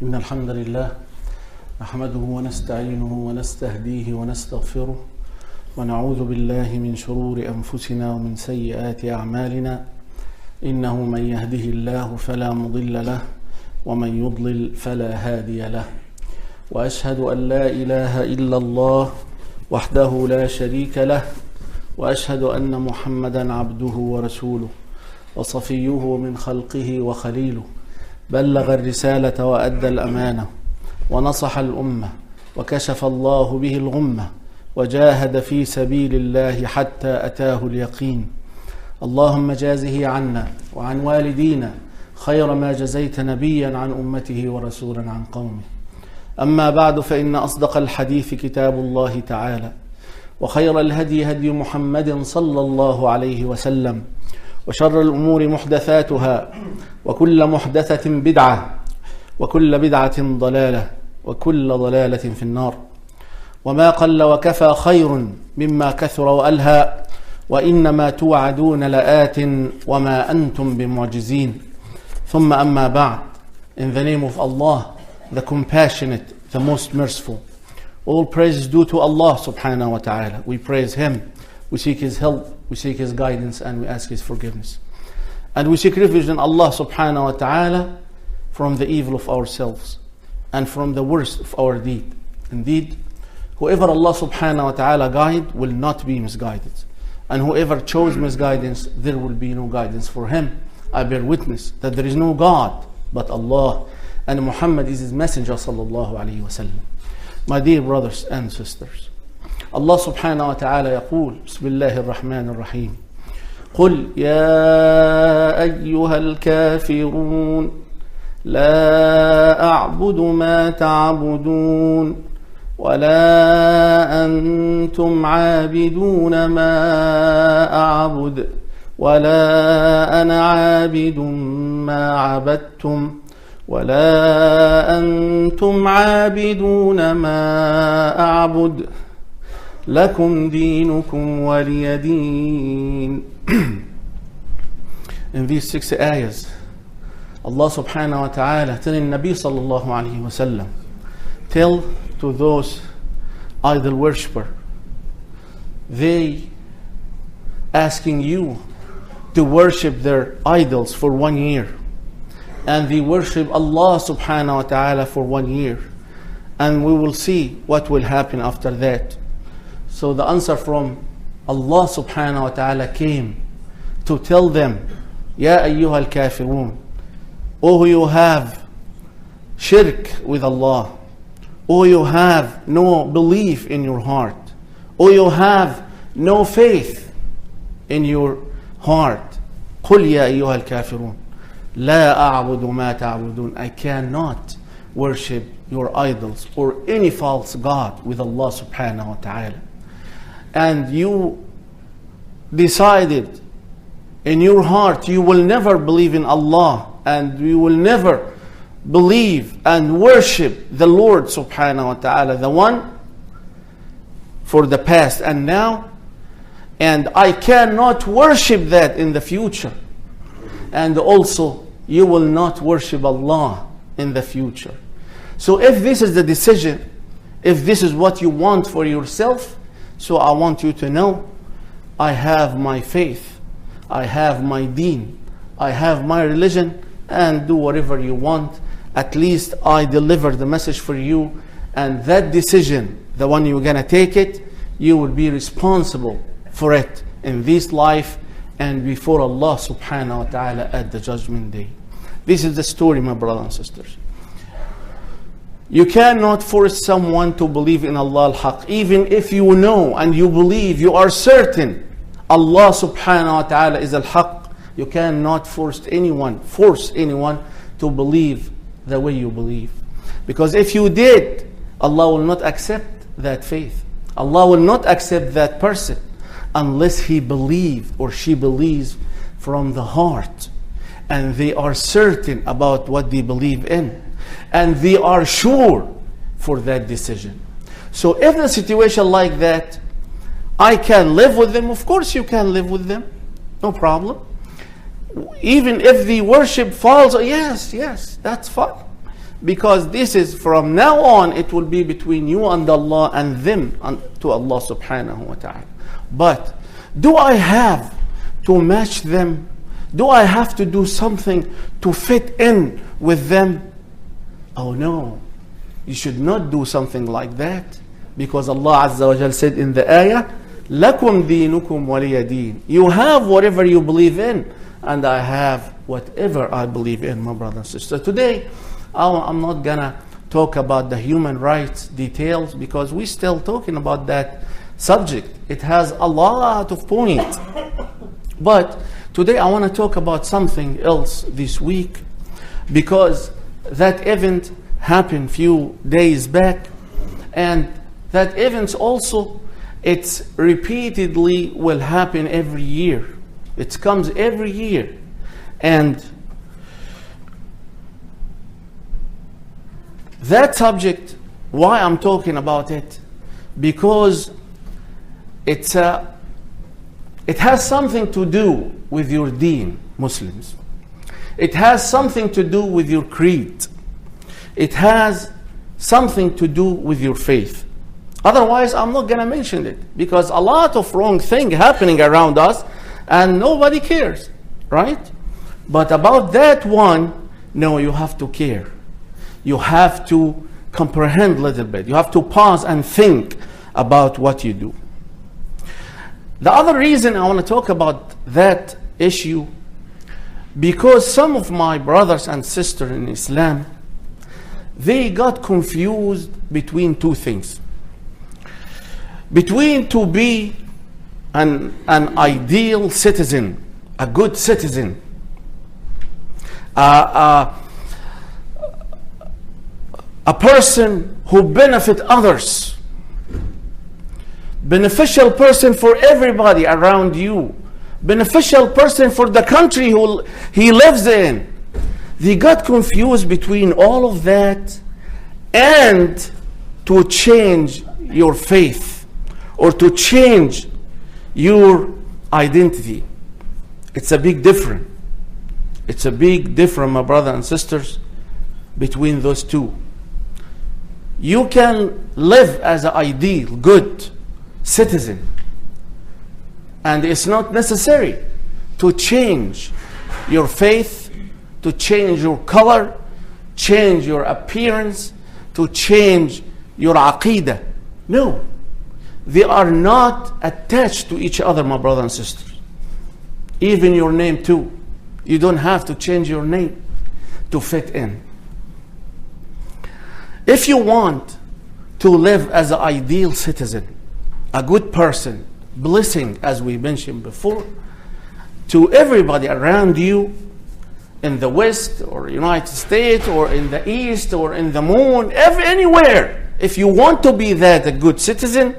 إن الحمد لله نحمده ونستعينه ونستهديه ونستغفره ونعوذ بالله من شرور أنفسنا ومن سيئات أعمالنا إنه من يهده الله فلا مضل له ومن يضلل فلا هادي له وأشهد أن لا إله إلا الله وحده لا شريك له وأشهد أن محمدا عبده ورسوله وصفيه من خلقه وخليله بلغ الرسالة وأدى الأمانة ونصح الأمة وكشف الله به الغمة وجاهد في سبيل الله حتى أتاه اليقين. اللهم جازه عنا وعن والدينا خير ما جزيت نبيا عن أمته ورسولا عن قومه. أما بعد، فإن أصدق الحديث كتاب الله تعالى، وخير الهدي هدي محمد صلى الله عليه وسلم، وشر الأمور محدثاتها، وكل محدثة بدعة، وكل بدعة ضلالة، وكل ضلالة في النار. وما قل وكفى خير مما كثر وألهى، وإنما توعدون لآت وما أنتم بمعجزين. ثم أما بعد. In the name of Allah, the compassionate, the most merciful. All praise is due to Allah subhanahu wa ta'ala. We praise Him, we seek His help, we seek His guidance, and we ask His forgiveness. And we seek refuge in Allah subhanahu wa ta'ala from the evil of ourselves and from the worst of our deed. Indeed, whoever Allah subhanahu wa ta'ala guide will not be misguided. And whoever chose misguidance, there will be no guidance for him. I bear witness that there is no God but Allah, and Muhammad is His messenger sallallahu alayhi wa sallam. My dear brothers and sisters, Allah subhanahu wa ta'ala يقول بسم الله الرحمن الرحيم قل يا أيها الكافرون لا أعبد ما تعبدون ولا أنتم عابدون ما أعبد ولا أنا عابد ما عبدتم ولا أنتم عابدون ما أعبد لكم دينكم ولي دين. In these 6 ayahs, Allah subhanahu wa ta'ala telling Nabi sallallahu alayhi wa sallam, tell to those idol worshipper, they asking you to worship their idols for 1 year, and they worship Allah subhanahu wa ta'ala for 1 year, and we will see what will happen after that. So the answer from Allah subhanahu wa ta'ala came to tell them, Ya ayyuha al-kafirun, oh you have shirk with Allah, oh you have no belief in your heart, oh you have no faith in your heart. قل يا أيها الكافرون لا أعبد ما تعبدون. I cannot worship your idols or any false god with Allah subhanahu wa ta'ala. And you decided in your heart you will never believe in Allah, and you will never believe and worship the Lord subhanahu wa ta'ala, the one for the past and now, and I cannot worship that in the future, and also you will not worship Allah in the future. So if this is the decision, if this is what you want for yourself, so I want you to know, I have my faith, I have my deen, I have my religion, and do whatever you want. At least I deliver the message for you, and that decision, the one you're gonna take it, you will be responsible for it in this life and before Allah subhanahu wa ta'ala at the judgment day. This is the story, my brothers and sisters. You cannot force someone to believe in Allah al-Haq, even if you know and you believe, you are certain Allah subhanahu wa ta'ala is al-Haq. You cannot force anyone to believe the way you believe. Because if you did, Allah will not accept that faith. Allah will not accept that person unless he believes or she believes from the heart, and they are certain about what they believe in, and they are sure for that decision. So if the situation like that, I can live with them, of course you can live with them, no problem. Even if the worship falls, yes, that's fine. because this is from now on, it will be between you and Allah and them to Allah subhanahu wa ta'ala. But do I have to match them? Do I have to do something to fit in with them? Oh no, you should not do something like that, because Allah Azza wa Jal said in the ayah, لَكُمْ دِينُكُمْ وَلِيَ دِينِ. You have whatever you believe in, and I have whatever I believe in, my brother and sister. Today, I'm not gonna talk about the human rights details, because we're still talking about that subject. It has a lot of points. But today I want to talk about something else this week, because that event happened few days back, and that event also, it's repeatedly will happen every year. It comes every year. And that subject, why I'm talking about it, because it has something to do with your deen, Muslims. It has something to do with your creed. It has something to do with your faith. Otherwise, I'm not going to mention it, because a lot of wrong things happening around us and nobody cares, right? But about that one, no, you have to care. You have to comprehend a little bit. You have to pause and think about what you do. The other reason I want to talk about that issue, because some of my brothers and sisters in Islam, they got confused between two things. Between to be an ideal citizen, a good citizen, a person who benefit others, beneficial person for everybody around you, beneficial person for the country he lives in. They got confused between all of that and to change your faith or to change your identity. It's a big difference. It's a big difference, my brothers and sisters, between those two. You can live as an ideal, good citizen, and it's not necessary to change your faith, to change your color, change your appearance, to change your aqidah. No, they are not attached to each other, my brothers and sisters. Even your name too. You don't have to change your name to fit in. If you want to live as an ideal citizen, a good person, blessing, as we mentioned before, to everybody around you in the West or United States or in the East or in the moon, anywhere, if you want to be that a good citizen,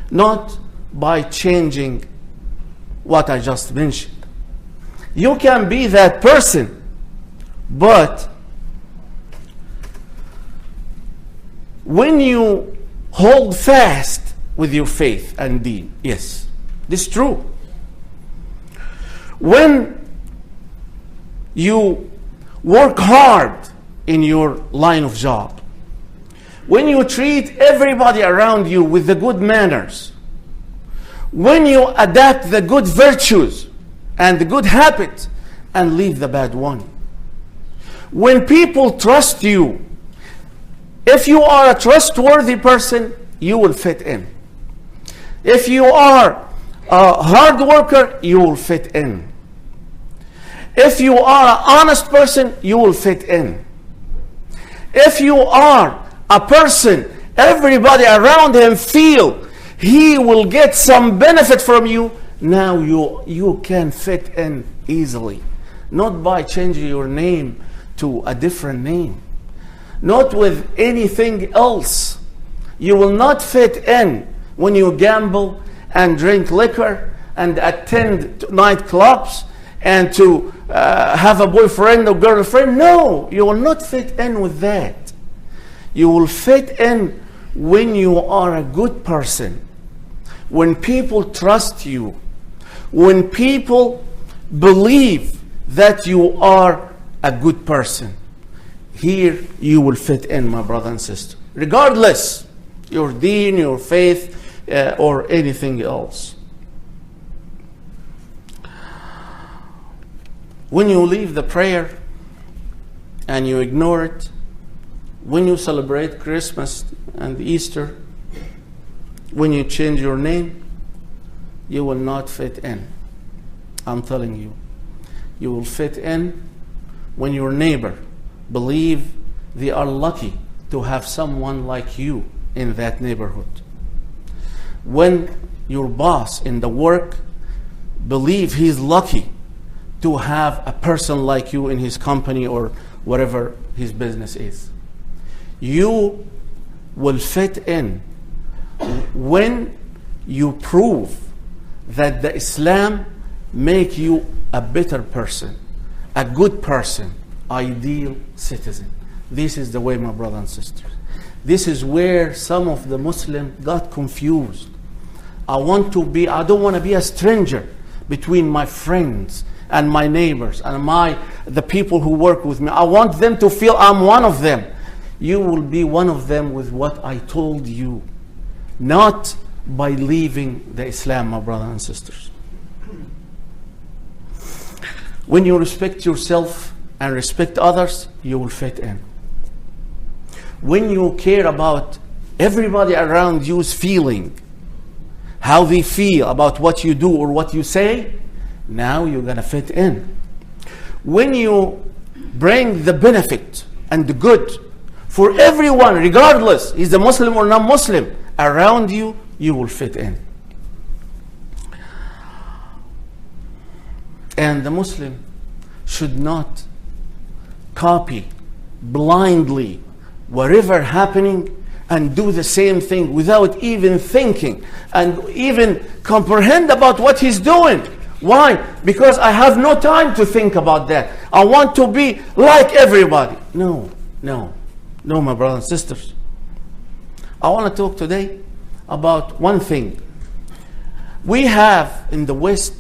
not by changing what I just mentioned. You can be that person, but when you hold fast with your faith and deen, yes, this is true. When you work hard in your line of job, when you treat everybody around you with the good manners, when you adapt the good virtues and the good habits and leave the bad one, when people trust you, if you are a trustworthy person, you will fit in. If you are a hard worker, you will fit in. If you are an honest person, you will fit in. If you are a person, everybody around him feel he will get some benefit from you, now you can fit in easily. Not by changing your name to a different name. Not with anything else. You will not fit in when you gamble and drink liquor and attend nightclubs and to have a boyfriend or girlfriend. No, you will not fit in with that. You will fit in when you are a good person, when people trust you, when people believe that you are a good person. here you will fit in, my brother and sister, regardless your deen, your faith, or anything else. When you leave the prayer and you ignore it, when you celebrate Christmas and Easter, when you change your name, you will not fit in. I'm telling you. You will fit in when your neighbor believe they are lucky to have someone like you in that neighborhood. When your boss in the work believe he's lucky to have a person like you in his company or whatever his business is. You will fit in when you prove that the Islam make you a better person, a good person, ideal citizen. This is the way, my brothers and sisters. This is where some of the Muslims got confused. I don't want to be a stranger between my friends and my neighbors and the people who work with me. I want them to feel I'm one of them. You will be one of them with what I told you, not by leaving the Islam, my brothers and sisters. When you respect yourself and respect others, you will fit in. When you care about everybody around you's feeling, how they feel about what you do or what you say, now you're going to fit in. When you bring the benefit and the good for everyone, regardless is a Muslim or non-Muslim, around you, you will fit in. And the Muslim should not copy blindly whatever happening and do the same thing without even thinking and even comprehend about what he's doing. Why? Because I have no time to think about that. I want to be like everybody. No, my brothers and sisters. I want to talk today about one thing. We have in the West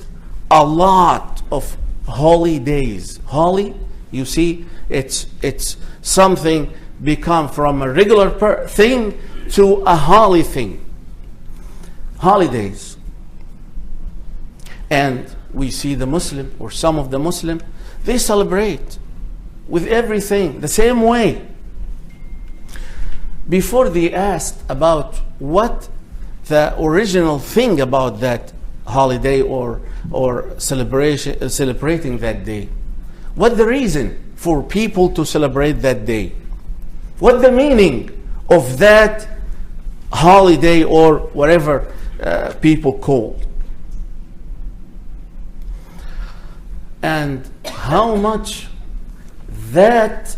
a lot of holy days. Holy, you see, it's something become from a regular thing to a holy thing. Holidays. And we see the Muslim or some of the Muslim, they celebrate with everything the same way. Before they asked about what the original thing about that holiday or celebrating that day, what the reason for people to celebrate that day, what the meaning of that holiday or whatever people call, and how much that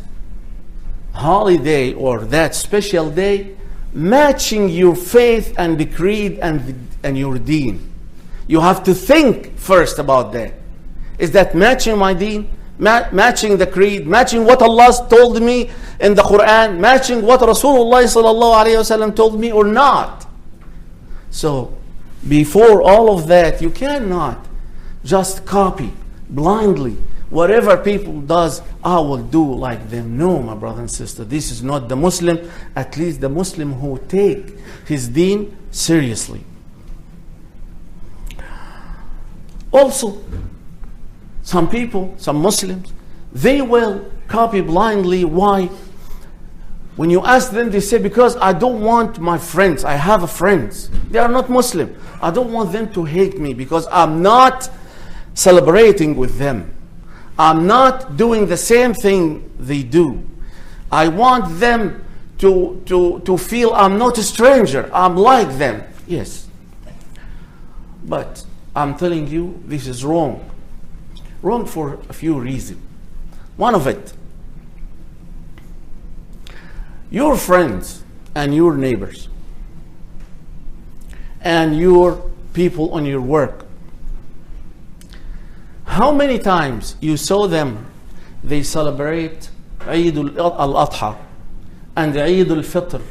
holiday or that special day matching your faith and the creed and your deen. You have to think first about that. Is that matching my deen? Matching the creed? Matching what Allah told me in the Quran? Matching what Rasulullah sallallahu alayhi wasallam told me or not? So before all of that, you cannot just copy blindly whatever people does, I will do like them. No, my brother and sister, this is not the Muslim, at least the Muslim who take his deen seriously. Also, some people, some Muslims, they will copy blindly. Why? When you ask them, they say, because I don't want my friends, I have friends, they are not Muslim, I don't want them to hate me because I'm not celebrating with them. I'm not doing the same thing they do. I want them to feel I'm not a stranger, I'm like them. Yes. But I'm telling you, this is wrong. Wrong for a few reasons. One of it, your friends and your neighbors and your people on your work, how many times you saw them, they celebrate Eid al-Adha and Eid al-Fitr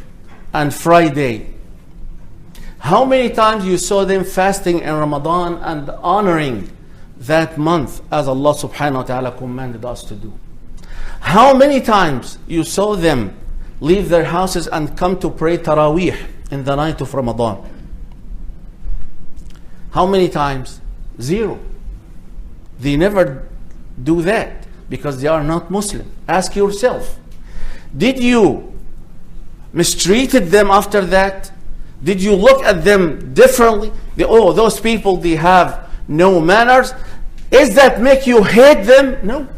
and Friday. How many times you saw them fasting in Ramadan and honoring that month as Allah subhanahu wa ta'ala commanded us to do? How many times you saw them leave their houses and come to pray Taraweeh in the night of Ramadan? How many times? Zero. They never do that because they are not Muslim. Ask yourself, did you mistreated them after that? Did you look at them differently? Those people, they have no manners. Is that make you hate them? No,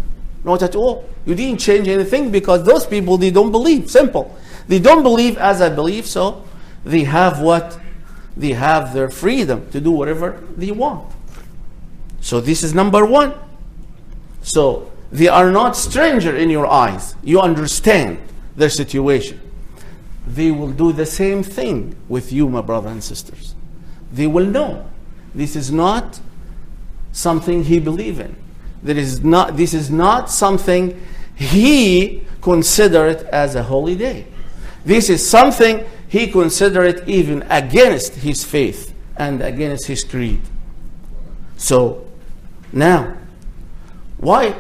not at all. You didn't change anything because those people, they don't believe. Simple. They don't believe as I believe, so they have what? They have their freedom to do whatever they want. So this is number one. So they are not stranger in your eyes. You understand their situation. They will do the same thing with you, my brothers and sisters. They will know this is not something he believes in. This is not something he considered as a holy day. This is something he considered even against his faith and against his creed. So now, why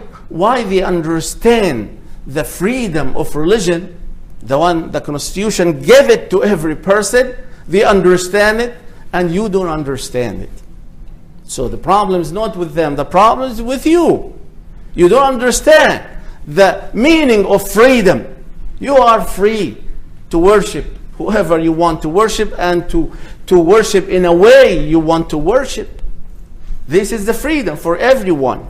they understand the freedom of religion, the Constitution gave it to every person, they understand it, and you don't understand it. So the problem is not with them, the problem is with you. You don't understand the meaning of freedom. You are free to worship whoever you want to worship and to worship in a way you want to worship. This is the freedom for everyone.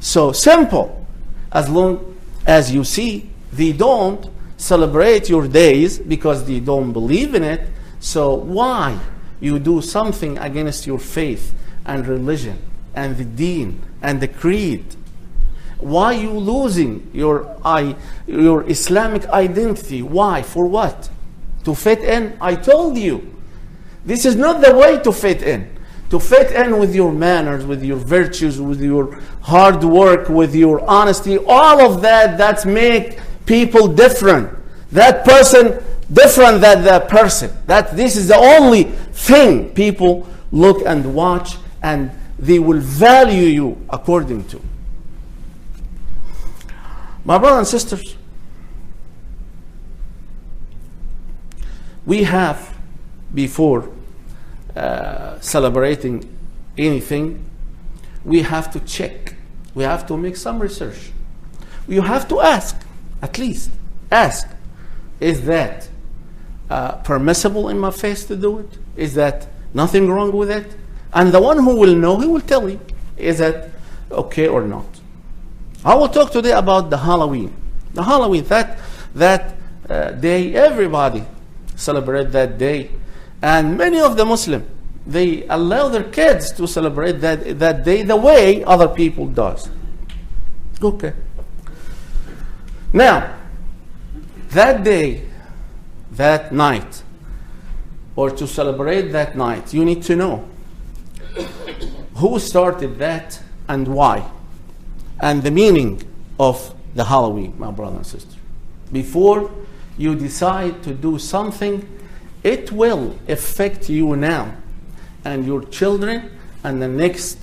So simple. As long as you see they don't celebrate your days because they don't believe in it, so why you do something against your faith and religion and the deen and the creed? Why you losing your Islamic identity? Why? For what? To fit in? I told you, this is not the way to fit in. To fit in with your manners, with your virtues, with your hard work, with your honesty, all of that, that make people different. That person different than that person. This is the only thing people look and watch, and they will value you according to. My brothers and sisters, we have, before celebrating anything, we have to check. We have to make some research. You have to ask, at least ask, is that permissible in my faith to do it? Is that nothing wrong with it? And the one who will know, he will tell you, is that okay or not? I will talk today about the Halloween. The Halloween, that day, everybody celebrate that day. And many of the Muslims, they allow their kids to celebrate that day the way other people does. Okay. Now, that day, that night, or to celebrate that night, you need to know who started that and why, and the meaning of the Halloween, my brother and sister. Before you decide to do something, it will affect you now and your children and the next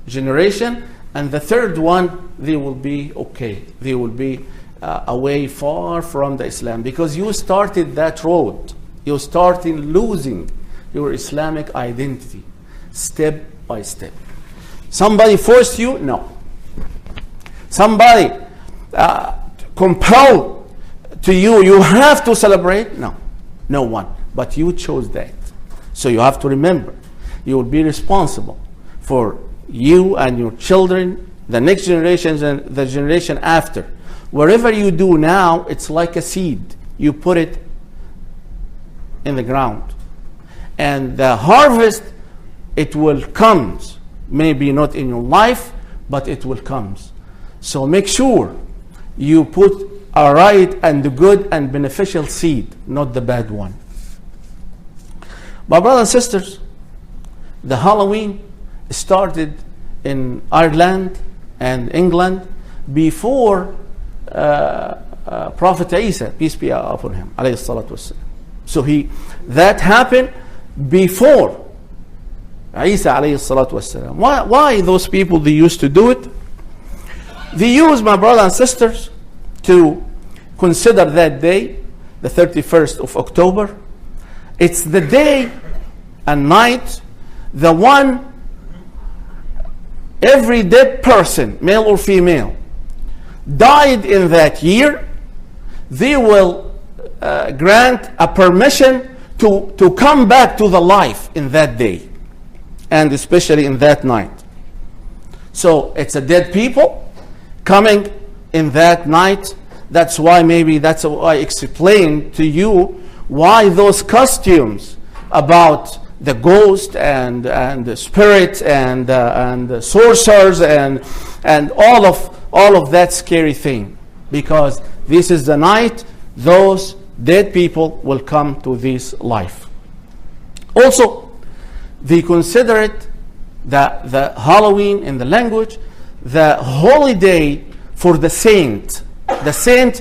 generation, and the third one, they will be okay. They will be away far from the Islam, because you started that road. You started losing your Islamic identity step by step. Somebody forced you? No. Somebody compelled to you, you have to celebrate? No. No one. But you chose that. So you have to remember, you will be responsible for you and your children, the next generations and the generation after. Wherever you do now, it's like a seed. You put it in the ground. And the harvest, it will come. Maybe not in your life, but it will come. So make sure you put a right and the good and beneficial seed, not the bad one. My brothers and sisters, the Halloween started in Ireland and England before Prophet Isa, peace be upon him, alayhi salatu wassalam. So that happened before Isa, alayhi salatu wassalam. Why those people, they used to do it? They use, my brothers and sisters, to consider that day, the 31st of October. It's the day and night, the one every dead person, male or female, died in that year, they will grant a permission to come back to the life in that day, and especially in that night. So it's a dead people coming in that night. That's why I explained to you why those costumes about the ghost and the spirit and the sorcerers and all of that scary thing, because this is the night those dead people will come to this life. Also, they consider it the Halloween in the language, the holy day for the saint. The saint,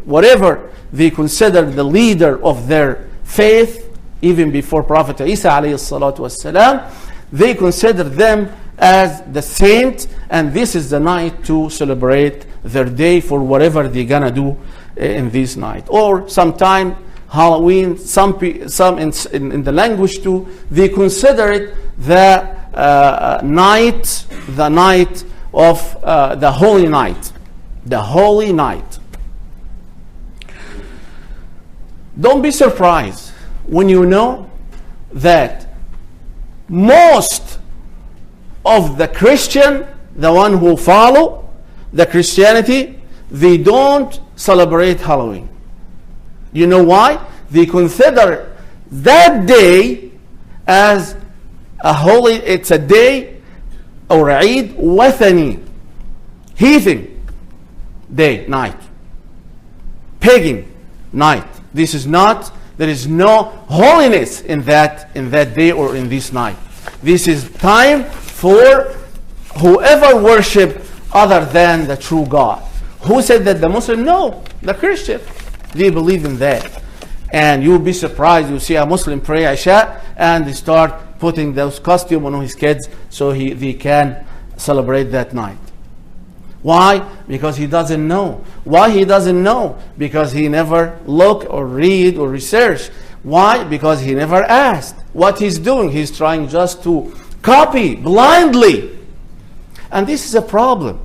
whatever they consider the leader of their faith, even before Prophet Isa alayhi salatu wassalam, they consider them as the saint, and this is the night to celebrate their day for whatever they're gonna do in this night. Or sometime Halloween, some in the language too, they consider it the night of the holy night. The holy night. Don't be surprised when you know that most of the Christian, the one who follow the Christianity, they don't celebrate Halloween. You know why? They consider that day as a holy, it's a day or Eid Wathani, heathen day, night, pagan night. This is not, there is no holiness in that day or in this night. This is time for whoever worship other than the true God. Who said that? The Muslim? No, the Christian. They believe in that. And you'll be surprised, you see a Muslim pray Isha and they start putting those costumes on his kids so they can celebrate that night. Why? Because he doesn't know. Why he doesn't know? Because he never look or read or research. Why? Because he never asked. What he's doing, he's trying just to copy blindly. And this is a problem.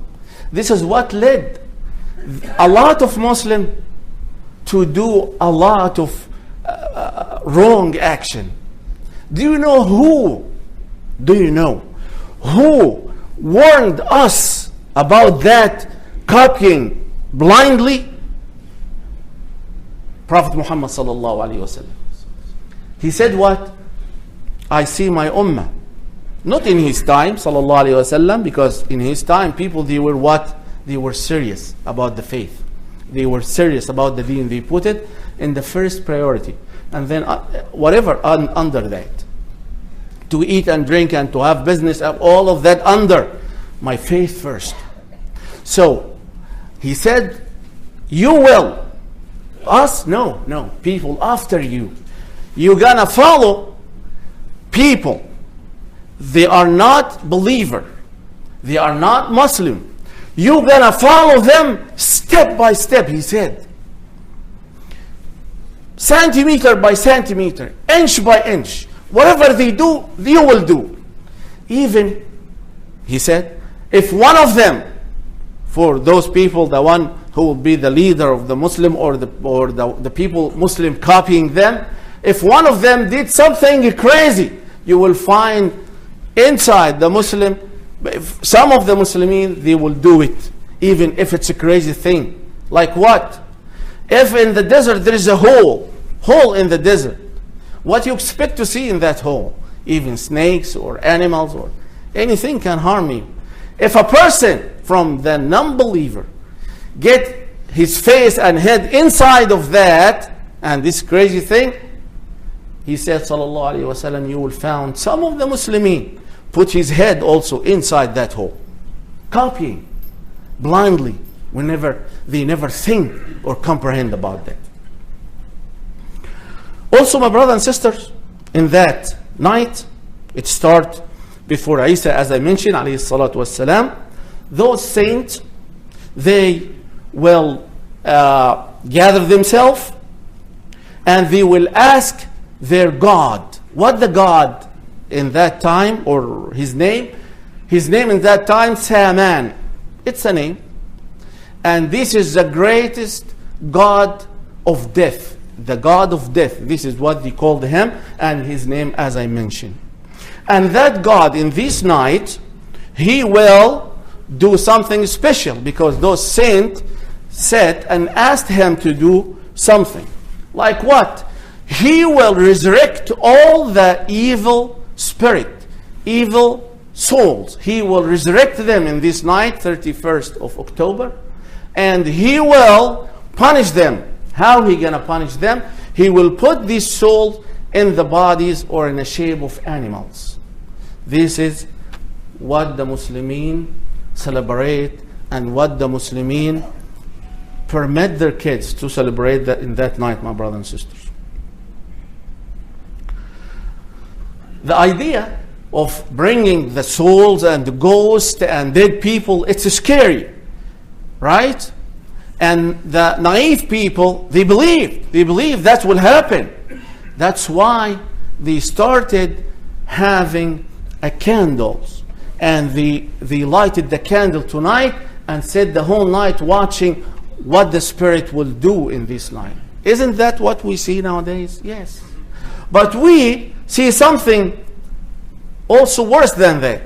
This is what led a lot of Muslims to do a lot of wrong action. Do you know who? Do you know who warned us about that copying blindly? Prophet Muhammad sallallahu alaihi wasallam. He said what? I see my ummah. Not in his time, sallallahu alaihi wasallam, because in his time people, they were what? They were serious about the faith. They were serious about the deen. They put it in the first priority, and then whatever under that, to eat and drink and to have business, all of that under my faith first. So he said, you will. Us? No. People after you. You're gonna follow people. They are not believer. They are not Muslim. You're gonna follow them step by step, he said. Centimeter by centimeter, inch by inch. Whatever they do, you will do. Even, he said, if one of them, for those people, the one who will be the leader of the Muslim or the people Muslim copying them, if one of them did something crazy, you will find inside the Muslim, some of the Muslimin, they will do it, even if it's a crazy thing. Like what? If in the desert there is a hole in the desert, what you expect to see in that hole? Even snakes or animals or anything can harm you. If a person from the non-believer get his face and head inside of that and this crazy thing, he said, sallallahu alaihi wasallam, you will find some of the Muslimin put his head also inside that hole, copying blindly whenever they never think or comprehend about that. Also, my brothers and sisters, in that night, it starts before Isa, as I mentioned, alayhi salatu wassalam, those saints, they will gather themselves, and they will ask their God. What the God in that time, or his name? His name in that time, Saman. It's a name. And this is the greatest God of death. The God of death. This is what they called him, and his name, as I mentioned. And that God, in this night, he will do something special, because those saints said and asked him to do something. Like what? He will resurrect all the evil spirit, evil souls. He will resurrect them in this night, 31st of October, and he will punish them. How he gonna punish them? He will put these souls in the bodies or in the shape of animals. This is what the Muslimin celebrate, and what the Muslimin permit their kids to celebrate that in that night, my brothers and sisters. The idea of bringing the souls and the ghosts and dead people, it's scary, right? And the naive people, they believe that will happen. That's why they started having candles, and they lighted the candle tonight and said the whole night watching what the spirit will do in this night. Isn't that what we see nowadays? Yes. But we see something also worse than that.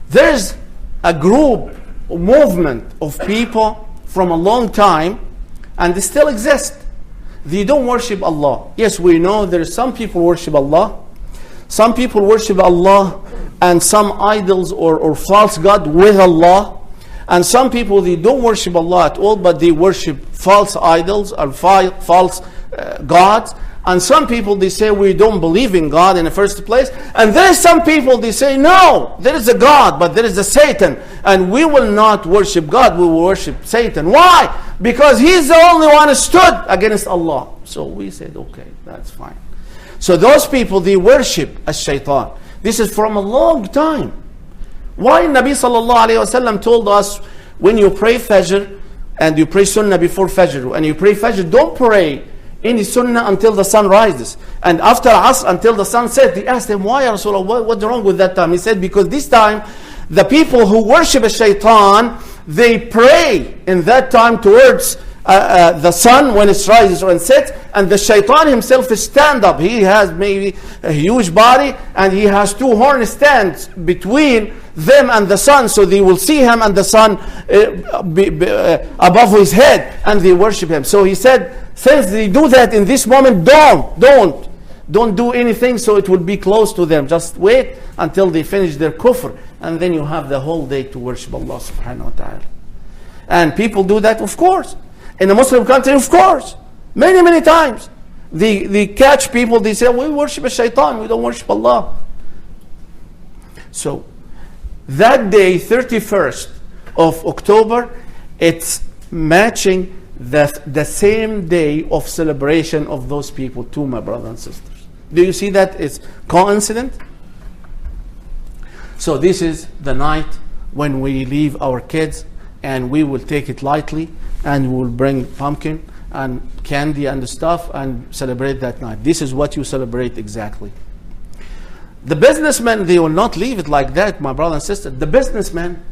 There's a group, a movement of people from a long time, and they still exist. They don't worship Allah. Yes, we know there's some people worship Allah. Some people worship Allah and some idols or false god with Allah. And some people, they don't worship Allah at all, but they worship false idols or false gods. And some people, they say, we don't believe in God in the first place. And there are some people, they say, no, there is a God, but there is a Satan. And we will not worship God, we will worship Satan. Why? Because he's the only one who stood against Allah. So we said, okay, that's fine. So those people, they worship a shaitan. This is from a long time. Why Nabi sallallahu alayhi wasallam told us, when you pray Fajr and you pray Sunnah before Fajr, and you pray Fajr, don't pray any Sunnah until the sun rises. And after Asr until the sun sets. They asked him, why, Ya Rasulullah, what's wrong with that time? He said, because this time, the people who worship a shaitan, they pray in that time towards the sun when it rises or sets, and the shaitan himself is stand up. He has maybe a huge body, and he has two horn stands between them and the sun, so they will see him and the sun above his head, and they worship him. So he said, since they do that in this moment, don't do anything, so it will be close to them. Just wait until they finish their kufr, and then you have the whole day to worship Allah subhanahu wa ta'ala. And people do that, of course. In a Muslim country, of course. Many times. They catch people, they say, we worship a shaitan, we don't worship Allah. So, that day, 31st of October, it's matching the same day of celebration of those people too, my brothers and sisters. Do you see that it's coincident? So this is the night when we leave our kids, and we will take it lightly, and we will bring pumpkin and candy and stuff and celebrate that night. This is what you celebrate exactly. The businessmen, they will not leave it like that, my brother and sister. The businessmen,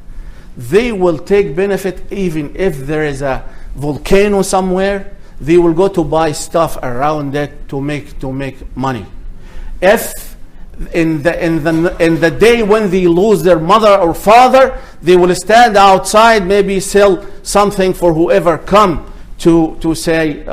they will take benefit even if there is a volcano somewhere. They will go to buy stuff around it to make money. If in the day when they lose their mother or father, they will stand outside, maybe sell something for whoever come to say,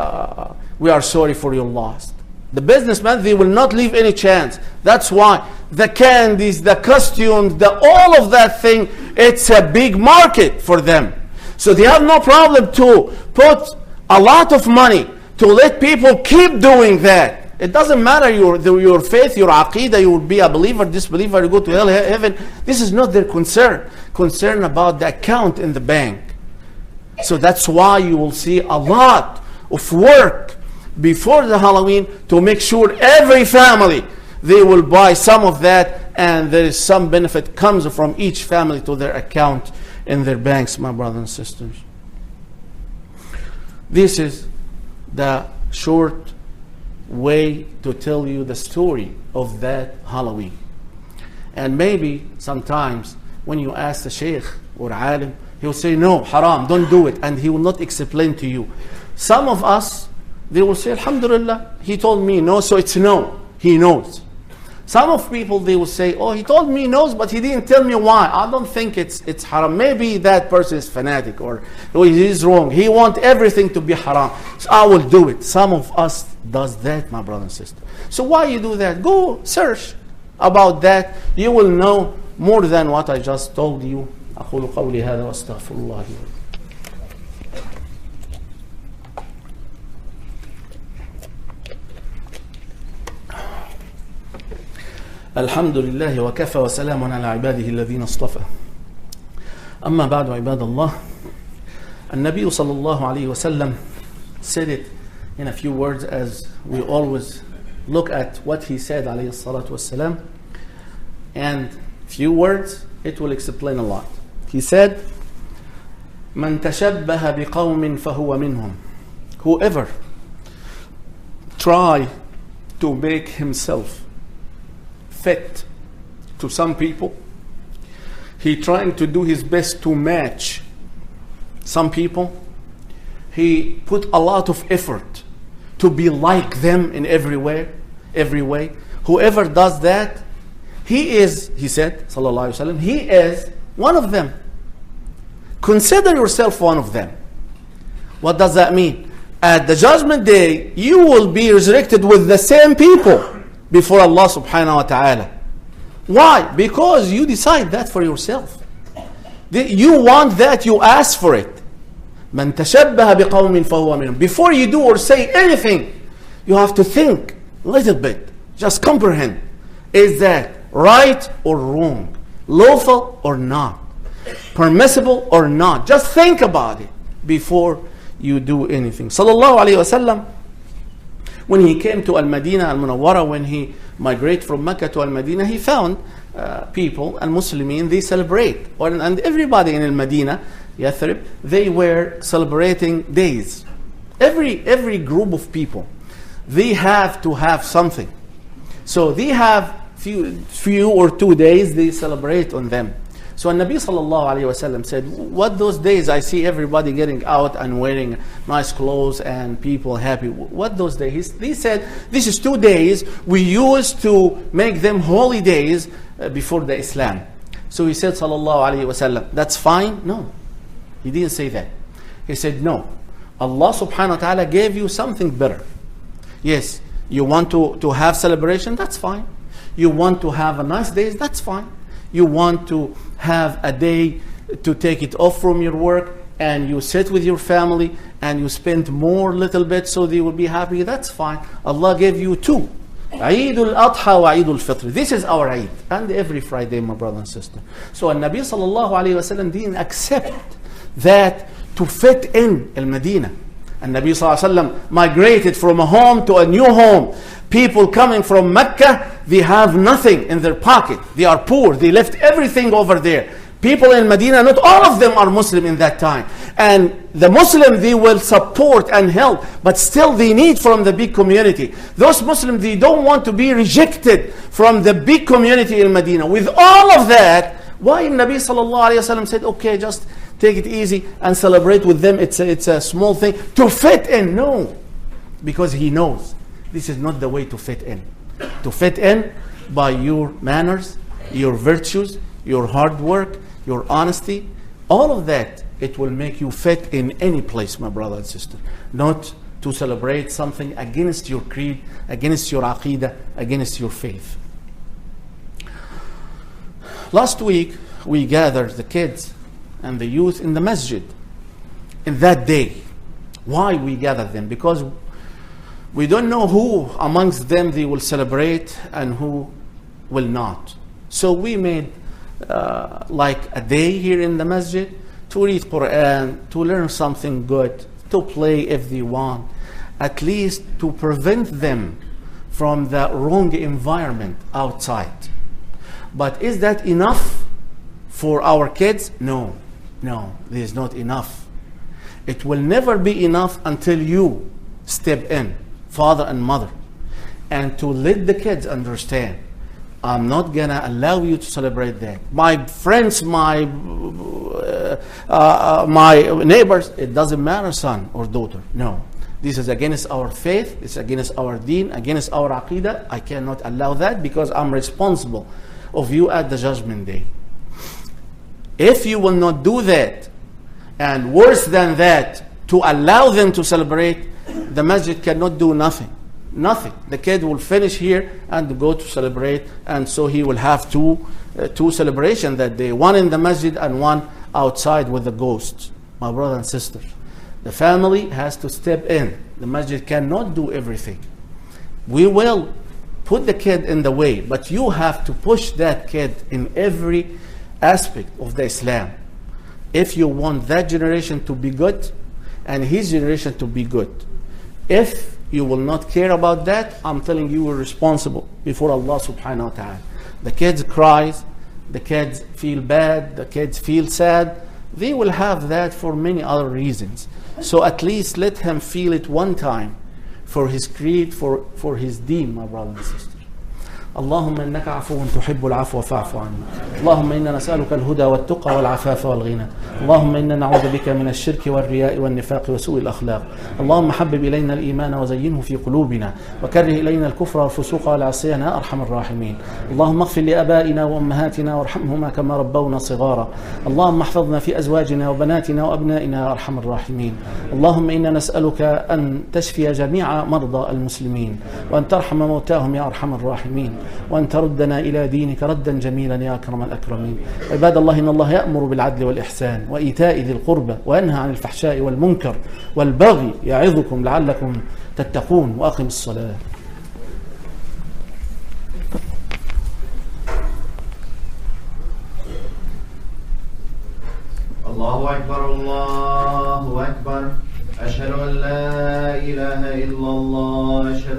we are sorry for your loss. The businessmen, they will not leave any chance. That's why the candies, the costumes, all of that thing, it's a big market for them. So they have no problem to put a lot of money to let people keep doing that. It doesn't matter your faith, your aqidah, you will be a believer, disbeliever, you go to hell, heaven. This is not their concern. Concern about the account in the bank. So that's why you will see a lot of work before the Halloween to make sure every family, they will buy some of that, and there is some benefit comes from each family to their account in their banks, my brothers and sisters. This is the short way to tell you the story of that Halloween. And maybe sometimes when you ask the Shaikh or Alim, he will say, no, haram, don't do it. And he will not explain to you. Some of us, they will say, Alhamdulillah, he told me no, so it's no. He knows. Some of people, they will say, oh, he told me no, but he didn't tell me why. I don't think it's haram. Maybe that person is fanatic or he is wrong. He wants everything to be haram. So I will do it. Some of us does that, my brother and sister. So why you do that? Go search about that. You will know more than what I just told you. أقول قولي هذا وأستغفر الله لي. الحمد لله وكفى وسلام على عباده الذين اصطفى. أما بعد عباد الله, النبي صلى الله عليه وسلم said it in a few words, as we always look at what he said عليه الصلاة والسلام, and few words, it will explain a lot. He said, من تشبه بقوم فهو منهم. Whoever try to make himself fit to some people, he trying to do his best to match some people, he put a lot of effort to be like them in every way. Whoever does that, he is, he said, sallallahu alaihi wasallam, he is one of them. Consider yourself one of them. What does that mean? At the judgment day, you will be resurrected with the same people before Allah subhanahu wa ta'ala. Why? Because you decide that for yourself. You want that, you ask for it. من تشبه بقوم فهو منهم. Before you do or say anything, you have to think a little bit. Just comprehend. Is that right or wrong? Lawful or not? Permissible or not? Just think about it before you do anything. Sallallahu alayhi wasallam, when he came to Al-Madinah Al-Munawwara, when he migrated from Mecca to Al-Madinah, he found people, Al-Muslimin, they celebrate. And everybody in Al-Madinah, Yathrib, they were celebrating days. Every group of people, they have to have something. So they have few or 2 days they celebrate on them. So Nabi sallallahu alayhi wasallam said, what those days I see everybody getting out and wearing nice clothes and people happy. What those days? They said, this is 2 days we used to make them holy days before the Islam. So he said sallallahu alayhi wasallam, that's fine? No, he didn't say that. He said, no, Allah subhanahu wa ta'ala gave you something better. Yes, you want to have celebration? That's fine. You want to have a nice days? That's fine. You want to have a day to take it off from your work and you sit with your family and you spend more little bit so they will be happy? That's fine. Allah gave you 2. Eid al-Adha wa Eid al-Fitr. This is our Eid. And every Friday, my brother and sister. So Nabi sallallahu alayhi wa sallam didn't accept that to fit in Al-Madinah. And Nabi sallallahu alayhi wa sallam migrated from a home to a new home. People coming from Mecca, they have nothing in their pocket. They are poor. They left everything over there. People in Medina, not all of them are Muslim in that time. And the Muslim, they will support and help, but still they need from the big community. Those Muslims, they don't want to be rejected from the big community in Medina. With all of that, why Nabi sallallahu alayhi wa sallam said, okay, just take it easy and celebrate with them. It's a small thing to fit in. No, because he knows this is not the way to fit in. To fit in by your manners, your virtues, your hard work, your honesty, all of that, it will make you fit in any place, my brother and sister. Not to celebrate something against your creed, against your aqidah, against your faith. Last week, we gathered the kids and the youth in the masjid in that day. Why we gathered them? Because we don't know who amongst them they will celebrate and who will not. So we made like a day here in the masjid to read Quran, to learn something good, to play if they want, at least to prevent them from the wrong environment outside. But is that enough for our kids? No, it is not enough. It will never be enough until you step in, father and mother, and to let the kids understand, I'm not gonna allow you to celebrate that. My friends, my neighbors, it doesn't matter, son or daughter. No, this is against our faith, it's against our deen, against our aqidah. I cannot allow that because I'm responsible of you at the judgment day. If you will not do that, and worse than that, to allow them to celebrate, the masjid cannot do nothing. Nothing. The kid will finish here and go to celebrate, and so he will have two celebrations that day, one in the masjid and one outside with the ghosts. My brother and sister, the family has to step in. The masjid cannot do everything. We will put the kid in the way, but you have to push that kid in every aspect of the Islam. If you want that generation to be good and his generation to be good. If you will not care about that, I'm telling you, you're responsible before Allah subhanahu wa ta'ala. The kids cries, the kids feel bad, the kids feel sad. They will have that for many other reasons. So at least let him feel it one time for his creed, for his deen, my brothers and sisters. اللهم إنك عفو تحب العفو فاعف عنا. اللهم إنا نسألك الهدى والتقى والعفاف والغنى. اللهم إنا نعوذ بك من الشرك والرياء والنفاق وسوء الأخلاق. اللهم حبب إلينا الإيمان وزينه في قلوبنا وكره إلينا الكفر والفسوق والعصيان يا أرحم الراحمين. اللهم اغفر لآبائنا وأمهاتنا وارحمهما كما ربونا صغارا. اللهم احفظنا في أزواجنا وبناتنا وأبنائنا يا أرحم الراحمين. اللهم إنا نسألك أن تشفي جميع مرضى المسلمين وأن ترحم موتاهم يا أرحم الراحمين وأن تردنا إلى دينك ردا جميلا يا أكرم الأكرمين. عباد الله، إن الله يأمر بالعدل والإحسان وإيتاء ذي القربى وينهى عن الفحشاء والمنكر والبغي يعظكم لعلكم تتقون. وأقم الصلاة. الله أكبر الله أكبر. أشهد أن لا إله إلا الله. أشهد